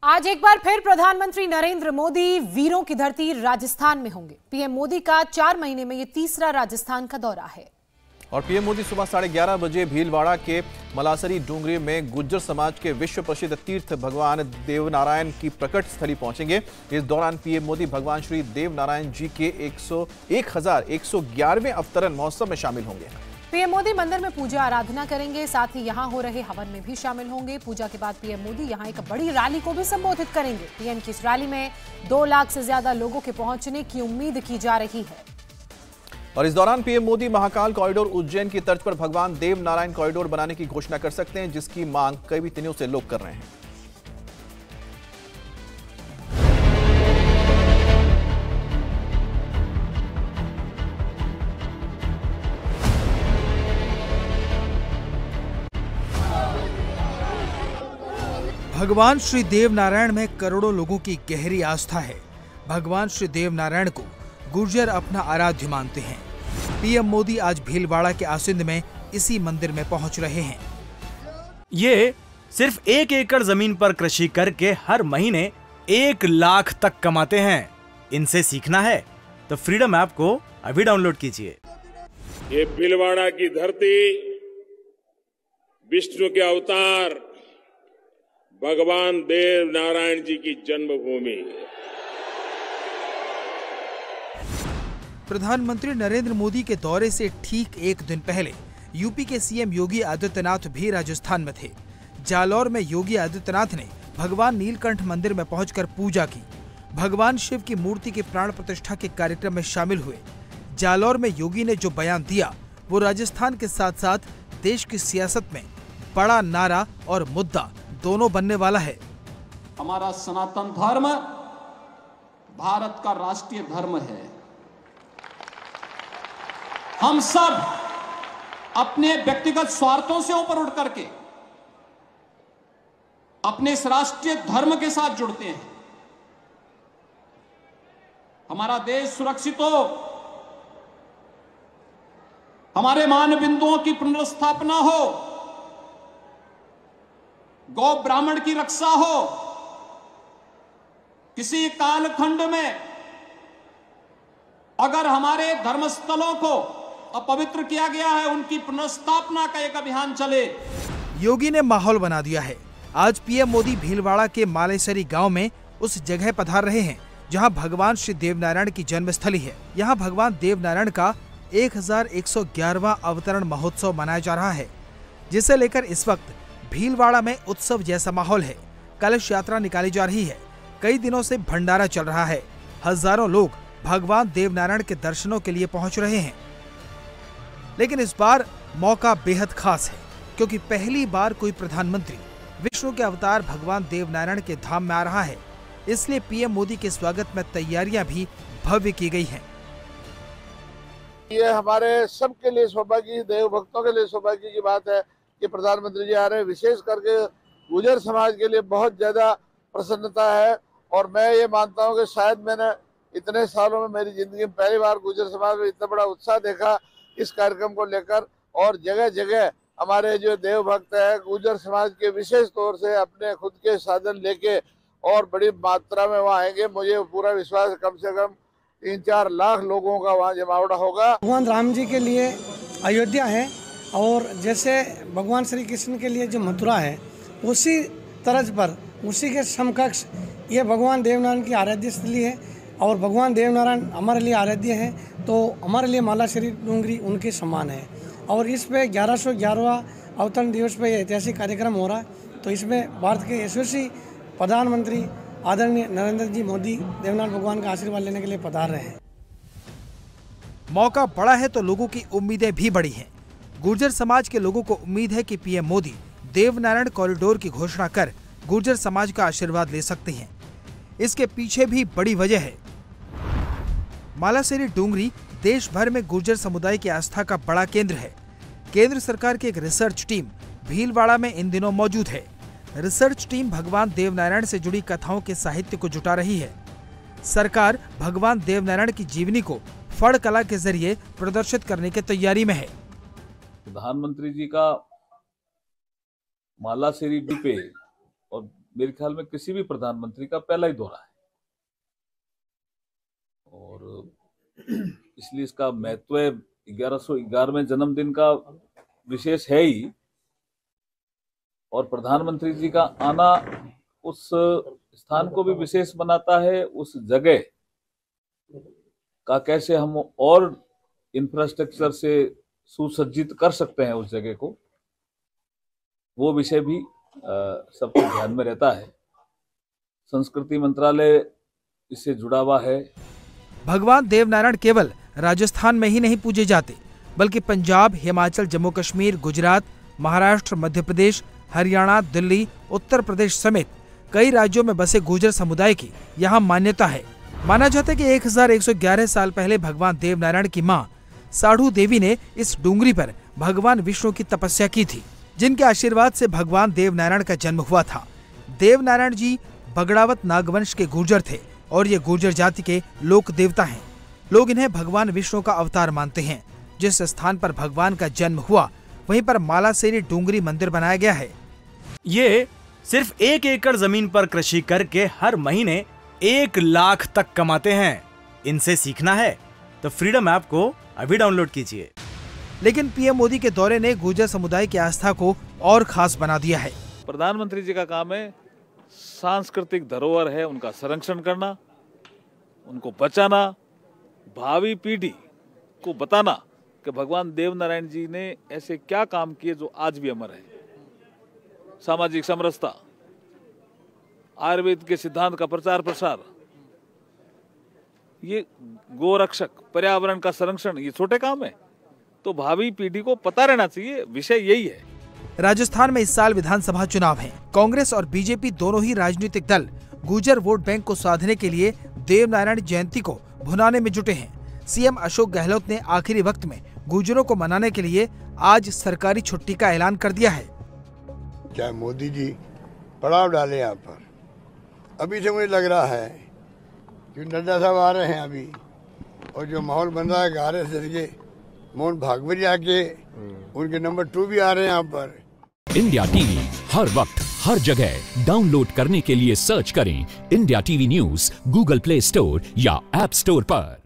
आज एक बार फिर प्रधानमंत्री नरेंद्र मोदी वीरों की धरती राजस्थान में होंगे। पीएम मोदी का 4 महीने में ये तीसरा राजस्थान का दौरा है। और पीएम मोदी सुबह 11:30 बजे भीलवाड़ा के मलासरी डूंगरी में गुर्जर समाज के विश्व प्रसिद्ध तीर्थ भगवान देवनारायण की प्रकट स्थली पहुंचेंगे। इस दौरान पीएम मोदी भगवान श्री देवनारायण जी के 1111वें अवतरण महोत्सव में शामिल होंगे। पीएम मोदी मंदिर में पूजा आराधना करेंगे, साथ ही यहां हो रहे हवन में भी शामिल होंगे। पूजा के बाद पीएम मोदी यहां एक बड़ी रैली को भी संबोधित करेंगे। पीएम की इस रैली में 2 लाख से ज्यादा लोगों के पहुंचने की उम्मीद की जा रही है। और इस दौरान पीएम मोदी महाकाल कॉरिडोर उज्जैन की तर्ज पर भगवान देवनारायण कॉरिडोर बनाने की घोषणा कर सकते हैं, जिसकी मांग कई दिनों से लोग कर रहे हैं। भगवान श्री देवनारायण में करोड़ों लोगों की गहरी आस्था है। भगवान श्री देवनारायण को गुर्जर अपना आराध्य मानते हैं। पीएम मोदी आज भीलवाड़ा के आसिंद में इसी मंदिर में पहुंच रहे हैं। ये सिर्फ 1 एकड़ जमीन पर कृषि करके हर महीने 1 लाख तक कमाते हैं। इनसे सीखना है तो फ्रीडम ऐप को अभी डाउनलोड कीजिए। ये भीलवाड़ा की धरती विष्णु के अवतार भगवान देव नारायण जी की जन्मभूमि है। प्रधानमंत्री नरेंद्र मोदी के दौरे से ठीक एक दिन पहले यूपी के सीएम योगी आदित्यनाथ भी राजस्थान में थे। जालौर में योगी आदित्यनाथ ने भगवान नीलकंठ मंदिर में पहुंचकर पूजा की। भगवान शिव की मूर्ति की प्राण प्रतिष्ठा के कार्यक्रम में शामिल हुए। जालौर में योगी ने जो बयान दिया वो राजस्थान के साथ साथ देश की सियासत में बड़ा नारा और मुद्दा दोनों बनने वाला है। हमारा सनातन धर्म भारत का राष्ट्रीय धर्म है। हम सब अपने व्यक्तिगत स्वार्थों से ऊपर उठ करके अपने इस राष्ट्रीय धर्म के साथ जुड़ते हैं। हमारा देश सुरक्षित हो, हमारे मान बिंदुओं की पुनर्स्थापना हो, गौ ब्राह्मण की रक्षा हो, किसी कालखंड में अगर हमारे धर्मस्थलों को अपवित्र किया गया है, उनकी पुनर्स्थापना का एक अभियान चले। योगी ने माहौल बना दिया है। आज पीएम मोदी भीलवाड़ा के मालेसरी गांव में उस जगह पधार रहे हैं जहां भगवान श्री देवनारायण की जन्मस्थली है। यहां भगवान देवनारायण का 1111वां अवतरण महोत्सव मनाया जा रहा है, जिसे लेकर इस वक्त भीलवाड़ा में उत्सव जैसा माहौल है। कलश यात्रा निकाली जा रही है। कई दिनों से भंडारा चल रहा है। हजारों लोग भगवान देवनारायण के दर्शनों के लिए पहुंच रहे हैं। लेकिन इस बार मौका बेहद खास है, क्योंकि पहली बार कोई प्रधानमंत्री विष्णु के अवतार भगवान देवनारायण के धाम में आ रहा है। इसलिए पीएम मोदी के स्वागत में तैयारियां भी भव्य की गई हैं। ये हमारे सबके लिए सौभाग्य, देव भक्तों के लिए सौभाग्य की बात है कि प्रधानमंत्री जी आ रहे हैं। विशेष करके गुर्जर समाज के लिए बहुत ज्यादा प्रसन्नता है। और मैं ये मानता हूँ कि शायद मैंने इतने सालों में मेरी जिंदगी में पहली बार गुर्जर समाज में इतना बड़ा उत्साह देखा इस कार्यक्रम को लेकर। और जगह जगह हमारे जो देव भक्त है गुर्जर समाज के विशेष तौर से अपने खुद के साधन लेके और बड़ी मात्रा में वहाँ आएंगे। मुझे पूरा विश्वास है कम से कम 3-4 लाख लोगों का वहाँ जमावड़ा होगा। भगवान राम जी के लिए अयोध्या है और जैसे भगवान श्री कृष्ण के लिए जो मथुरा है, उसी तर्ज पर उसी के समकक्ष ये भगवान देवनारायण की आराध्य स्थली है। और भगवान देवनारायण हमारे लिए आराध्य है, तो हमारे लिए मालाश्री डूंगरी उनके समान है। और इस पे 1111वां अवतरण दिवस पे ऐतिहासिक कार्यक्रम हो रहा है। तो इसमें भारत के यशस्वी प्रधानमंत्री आदरणीय नरेंद्र जी मोदी देवनारायण भगवान का आशीर्वाद लेने के लिए पधार रहे हैं। मौका बड़ा है तो लोगों की उम्मीदें भी बड़ी हैं। गुर्जर समाज के लोगों को उम्मीद है कि पीएम मोदी देवनारायण कॉरिडोर की घोषणा कर गुर्जर समाज का आशीर्वाद ले सकते हैं। इसके पीछे भी बड़ी वजह है। मालासरी डूंगरी देश भर में गुर्जर समुदाय की आस्था का बड़ा केंद्र है। केंद्र सरकार की एक रिसर्च टीम भीलवाड़ा में इन दिनों मौजूद है। रिसर्च टीम भगवान देवनारायण से जुड़ी कथाओं के साहित्य को जुटा रही है। सरकार भगवान देवनारायण की जीवनी को फड़ कला के जरिए प्रदर्शित करने की तैयारी में है। प्रधानमंत्री जी का मालासरी पे और मेरे ख्याल में किसी भी प्रधानमंत्री का पहला ही दौरा है, और इसलिए इसका महत्व 1111वें जन्मदिन का विशेष है ही। और प्रधानमंत्री जी का आना उस स्थान को भी विशेष बनाता है। उस जगह का कैसे हम और इंफ्रास्ट्रक्चर से सुसज्जित कर सकते हैं उस जगह को, वो विषय भी सबके ध्यान में रहता है। संस्कृति मंत्रालय इससे जुड़ा हुआ है। भगवान देवनारायण केवल राजस्थान में ही नहीं पूजे जाते, बल्कि पंजाब, हिमाचल, जम्मू कश्मीर, गुजरात, महाराष्ट्र, मध्य प्रदेश, हरियाणा, दिल्ली, उत्तर प्रदेश समेत कई राज्यों में बसे गुर्जर समुदाय की यहाँ मान्यता है। माना जाता है कि 1111 साल पहले भगवान देवनारायण की मां साढ़ू देवी ने इस डूंगरी पर भगवान विष्णु की तपस्या की थी, जिनके आशीर्वाद से भगवान देवनारायण का जन्म हुआ था। देवनारायण जी बगड़ावत नागवंश के गुर्जर थे और ये गुर्जर जाति के लोक देवता हैं। लोग इन्हें भगवान विष्णु का अवतार मानते हैं। जिस स्थान पर भगवान का जन्म हुआ वहीं पर मालासेरी डूंगरी मंदिर बनाया गया है। ये सिर्फ 1 एकड़ जमीन पर कृषि करके हर महीने 1 लाख तक कमाते हैं। इनसे सीखना है तो फ्रीडम ऐप को अभी डाउनलोड कीजिए। लेकिन पीएम मोदी के दौरे ने गुर्जर समुदाय की आस्था को और खास बना दिया है। प्रधानमंत्री जी का काम है सांस्कृतिक धरोहर है उनका संरक्षण करना, उनको बचाना, भावी पीढ़ी को बताना कि भगवान देवनारायण जी ने ऐसे क्या काम किए जो आज भी अमर है। सामाजिक समरसता, आयुर्वेद के सिद्धांत का प्रचार प्रसार, ये गोरक्षक, पर्यावरण का संरक्षण, ये छोटे काम है, तो भावी पीढ़ी को पता रहना चाहिए। विषय यही है। राजस्थान में इस साल विधानसभा चुनाव हैं। कांग्रेस और बीजेपी दोनों ही राजनीतिक दल गुर्जर वोट बैंक को साधने के लिए देवनारायण जयंती को भुनाने में जुटे हैं। सीएम अशोक गहलोत ने आखिरी वक्त में गुर्जरों को मनाने के लिए आज सरकारी छुट्टी का ऐलान कर दिया है। चाहे मोदी जी पड़ाव डाले यहाँ पर, अभी से मुझे लग रहा है कि नड्डा साहब आ रहे हैं अभी, और जो माहौल बन रहा है आर एस के मोहन भागवत जी आके उनके नंबर 2 भी आ रहे हैं यहाँ पर। इंडिया टीवी हर वक्त हर जगह डाउनलोड करने के लिए सर्च करें India TV news Google play store या ऐप स्टोर पर।